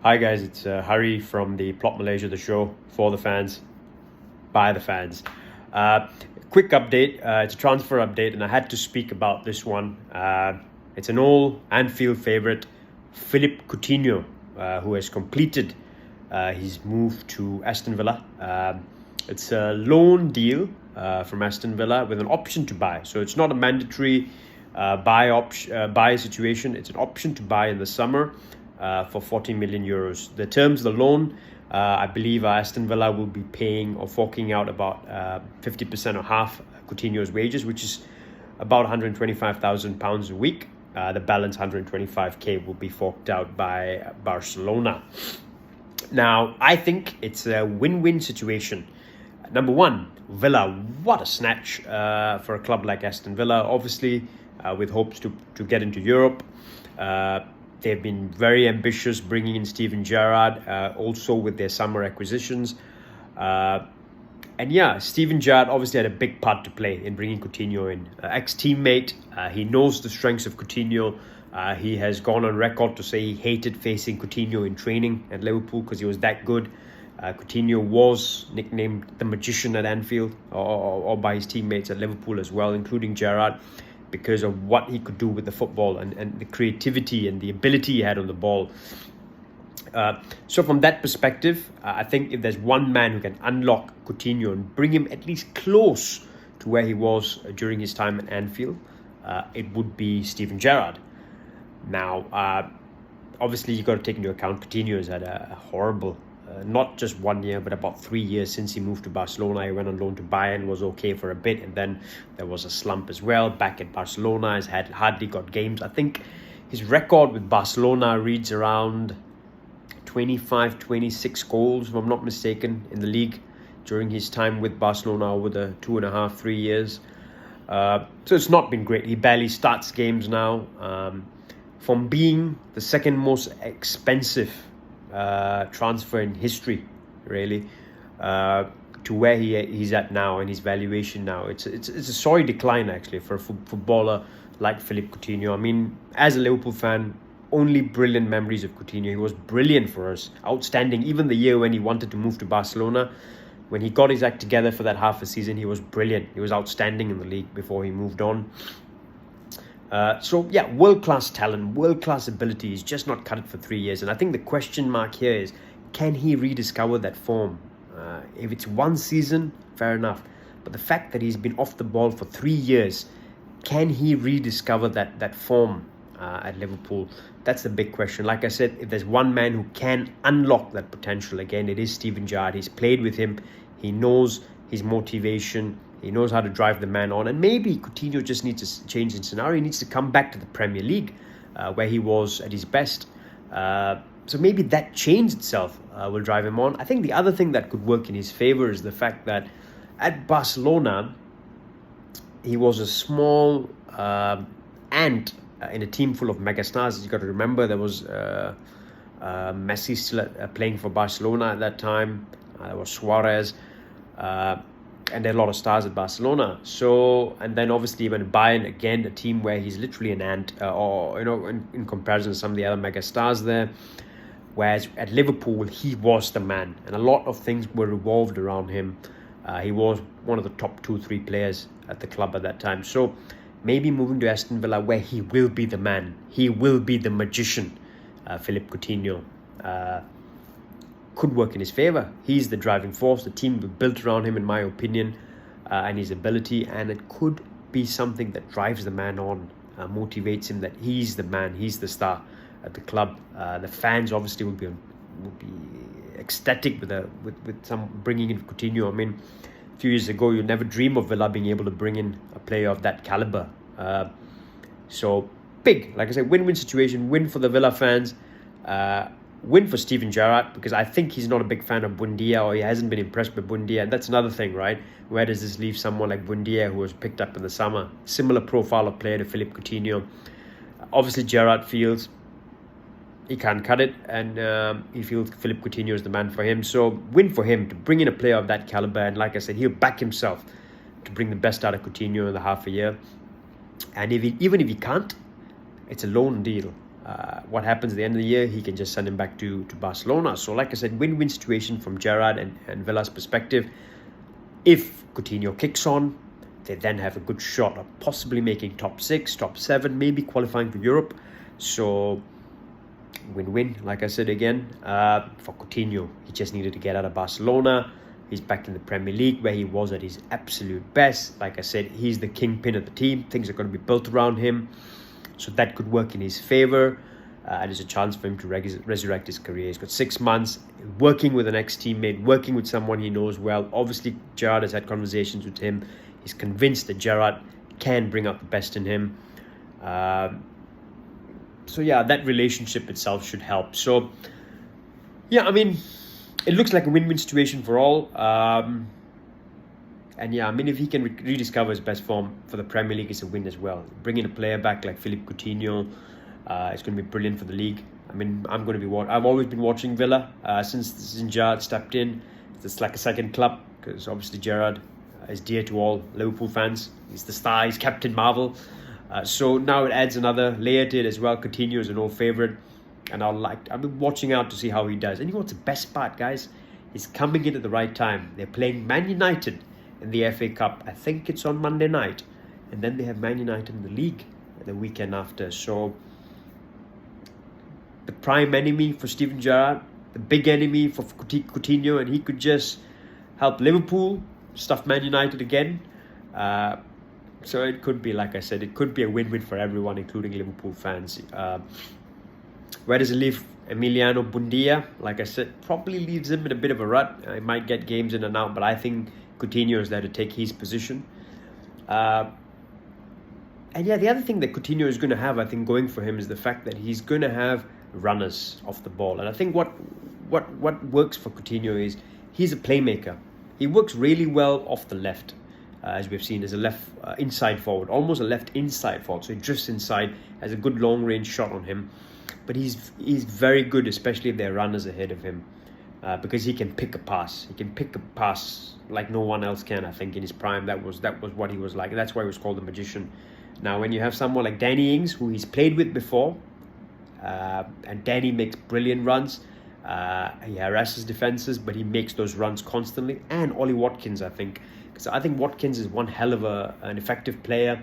Hi guys, it's Harry from the Plot Malaysia, the show for the fans, by the fans. Quick update, it's a transfer update and I had to speak about this one. It's an old Anfield favourite, Philippe Coutinho, who has completed his move to Aston Villa. It's a loan deal from Aston Villa with an option to buy. So it's not a mandatory buy situation, it's an option to buy in the summer. For 40 million euros. The terms of the loan, I believe Aston Villa will be paying or forking out about 50% or half Coutinho's wages, which is about £125,000 a week. The balance 125k will be forked out by Barcelona. Now, I think it's a win-win situation. Number one, Villa, what a snatch for a club like Aston Villa, obviously with hopes to get into Europe. They've been very ambitious, bringing in Gerrard, also with their summer acquisitions. And yeah, Gerrard obviously had a big part to play in bringing Coutinho in. Ex-teammate, he knows the strengths of Coutinho. He has gone on record to say he hated facing Coutinho in training at Liverpool because he was that good. Coutinho was nicknamed the magician at Anfield or by his teammates at Liverpool as well, including Gerrard, because of what he could do with the football and the creativity and the ability he had on the ball. So from that perspective, I think if there's one man who can unlock Coutinho and bring him at least close to where he was during his time at Anfield, it would be Gerrard. Now, obviously you've got to take into account Coutinho has had a horrible, not just 1 year, but about 3 years since he moved to Barcelona. He went on loan to Bayern, was okay for a bit, and then there was a slump as well. Back at Barcelona, he's hardly got games. I think his record with Barcelona reads around 25, 26 goals, if I'm not mistaken, in the league during his time with Barcelona over the 2.5, 3 years. So it's not been great. He barely starts games now. From being the second most expensive transfer in history, really, to where he's at now and his valuation now. It's a sorry decline actually for a footballer like Philippe Coutinho. I mean, as a Liverpool fan, only brilliant memories of Coutinho. He was brilliant for us, outstanding. Even the year when he wanted to move to Barcelona, when he got his act together for that half a season, he was brilliant. He was outstanding in the league before he moved on. So yeah, world-class talent, world-class ability. He's just not cut it for 3 years. And I think the question mark here is, can he rediscover that form? If it's one season, fair enough. But the fact that he's been off the ball for 3 years, can he rediscover that form at Liverpool? That's the big question. Like I said, if there's one man who can unlock that potential, again, it is Gerrard. He's played with him. He knows his motivation. He knows how to drive the man on. And maybe Coutinho just needs to change his scenario. He needs to come back to the Premier League where he was at his best. So maybe that change itself will drive him on. I think the other thing that could work in his favour is the fact that at Barcelona, he was a small ant in a team full of megastars. You've got to remember there was Messi still playing for Barcelona at that time. There was Suarez. And there are a lot of stars at Barcelona. So, and then obviously when Bayern, again, a team where he's literally an ant, or, you know, in comparison to some of the other mega stars there. Whereas at Liverpool, he was the man. And a lot of things were revolved around him. He was one of the top 2-3 players at the club at that time. So maybe moving to Aston Villa where he will be the man. He will be the magician, Philippe Coutinho. Could work in his favour. He's the driving force. The team was built around him, in my opinion, and his ability. And it could be something that drives the man on, motivates him that he's the man, he's the star at the club. The fans obviously would be ecstatic with some bringing in Coutinho. I mean, a few years ago, you'd never dream of Villa being able to bring in a player of that calibre. So big, like I said, win-win situation. Win for the Villa fans. Win for Gerrard, because I think he's not a big fan of Buendia, or he hasn't been impressed by Buendia. And that's another thing, right? Where does this leave someone like Buendia, who was picked up in the summer? Similar profile of player to Philippe Coutinho. Obviously, Gerrard feels he can't cut it, and he feels Philippe Coutinho is the man for him. So win for him to bring in a player of that calibre. And like I said, he'll back himself to bring the best out of Coutinho in the half a year. And even if he can't, it's a loan deal. what happens at the end of the year, he can just send him back to Barcelona. So like I said, win-win situation from Gerrard and Villa's perspective. If Coutinho kicks on, they then have a good shot of possibly making top 6, top 7, maybe qualifying for Europe. So win-win, like I said again. For Coutinho, he just needed to get out of Barcelona. He's back in the Premier League where he was at his absolute best. Like I said, he's the kingpin of the team. Things are going to be built around him. So that could work in his favour. And there's a chance for him to resurrect his career. He's got 6 months working with an ex-teammate, working with someone he knows well. Obviously, Gerrard has had conversations with him. He's convinced that Gerrard can bring out the best in him. So yeah, that relationship itself should help. So yeah, I mean, it looks like a win-win situation for all. And yeah, I mean, if he can rediscover his best form for the Premier League, it's a win as well. Bringing a player back like Philippe Coutinho, it's going to be brilliant for the league. I mean, I've always been watching Villa since Gerrard stepped in. It's like a second club because obviously Gerrard is dear to all Liverpool fans. He's the star, he's Captain Marvel. So now it adds another layer to it as well. Coutinho is an old favourite, and I've been watching out to see how he does. And you know what's the best part, guys? He's coming in at the right time. They're playing Man United in the FA Cup. I think it's on Monday night, and then they have Man United in the league the weekend after. So the prime enemy for Steven Gerrard, the big enemy for Coutinho, and he could just help Liverpool stuff Man United again. So it could be, like I said, it could be a win-win for everyone, including Liverpool fans. Where does it leave Emiliano Buendia? Like I said, probably leaves him in a bit of a rut. He might get games in and out, but I think Coutinho is there to take his position. And yeah, the other thing that Coutinho is going to have, I think, going for him is the fact that he's going to have runners off the ball. And I think what works for Coutinho is he's a playmaker. He works really well off the left. As we've seen, as a left inside forward, almost a left inside forward. So he drifts inside, has a good long range shot on him. But he's very good, especially if there are runners ahead of him, because he can pick a pass. He can pick a pass like no one else can. I think in his prime, that was what he was like. And that's why he was called the magician. Now, when you have someone like Danny Ings, who he's played with before, and Danny makes brilliant runs. He harasses defenses, but he makes those runs constantly. And Ollie Watkins, I think. Because I think Watkins is one hell of an effective player.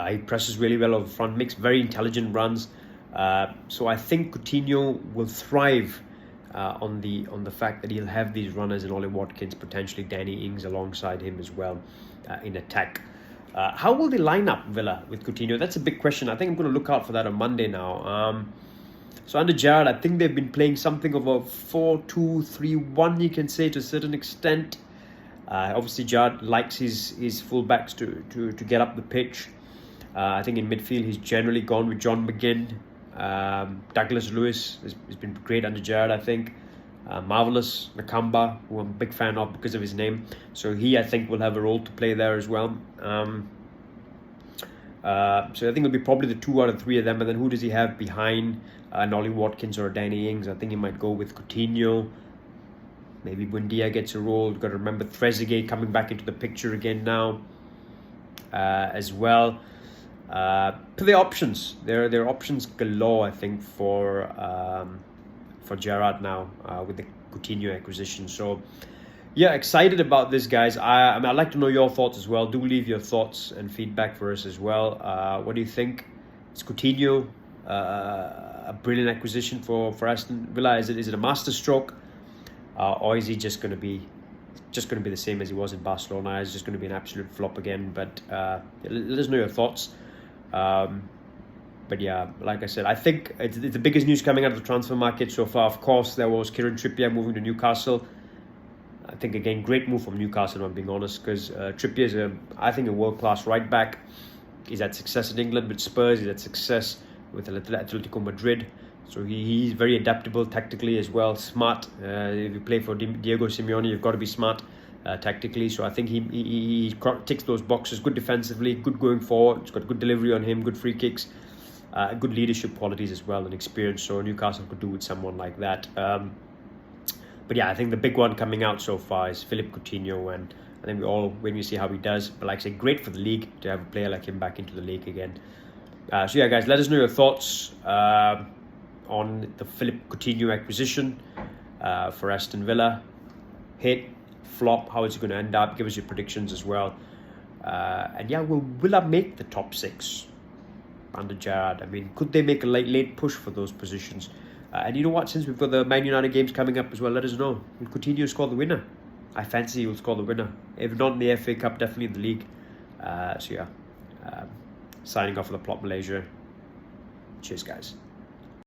He presses really well over front, makes very intelligent runs. So I think Coutinho will thrive on the fact that he'll have these runners in Ollie Watkins, potentially Danny Ings alongside him as well in attack. How will they line up Villa with Coutinho? That's a big question. I think I'm going to look out for that on Monday now. So under Gerrard, I think they've been playing something of a 4-2-3-1, you can say, to a certain extent. Obviously, Gerrard likes his fullbacks to get up the pitch. I think in midfield, he's generally gone with John McGinn. Douglas Lewis has been great under Gerrard, I think. Marvellous Nakamba, who I'm a big fan of because of his name. So he, I think, will have a role to play there as well. So I think it'll be probably the 2 out of 3 of them. And then who does he have behind Ollie Watkins or Danny Ings? I think he might go with Coutinho. Maybe Buendia gets a role. You've got to remember Trezeguet coming back into the picture again now as well. For the options, there are options galore, I think, for Gerrard now with the Coutinho acquisition. So yeah, excited about this, guys. I'd like to know your thoughts as well. Do leave your thoughts and feedback for us as well. What do you think? Is Coutinho a brilliant acquisition for Aston Villa? Is it a masterstroke? Or is he just going to be the same as he was in Barcelona? Is just going to be an absolute flop again? But let us know your thoughts. But yeah, like I said, I think it's the biggest news coming out of the transfer market so far. Of course, there was Kieran Trippier moving to Newcastle. I think, again, great move from Newcastle, if I'm being honest, because Trippier is, I think, a world-class right-back. He's had success in England with Spurs. He's had success with Atletico Madrid. So he's very adaptable tactically as well, smart. If you play for Diego Simeone, you've got to be smart tactically. So I think he ticks those boxes. Good defensively, good going forward. He's got good delivery on him, good free kicks, good leadership qualities as well, and experience. So Newcastle could do with someone like that. But yeah, I think the big one coming out so far is Philippe Coutinho, and I think when we see how he does. But like I say, great for the league to have a player like him back into the league again. So yeah, guys, let us know your thoughts on the Philippe Coutinho acquisition for Aston Villa. Hit, flop, how is it going to end up? Give us your predictions as well. And yeah, will Villa make the top 6 under Gerrard? I mean, could they make a late push for those positions? And you know what? Since we've got the Man United games coming up as well, let us know. Will Coutinho score the winner? I fancy he will score the winner. If not in the FA Cup, definitely in the league. So yeah, signing off for the Plot Malaysia. Cheers, guys.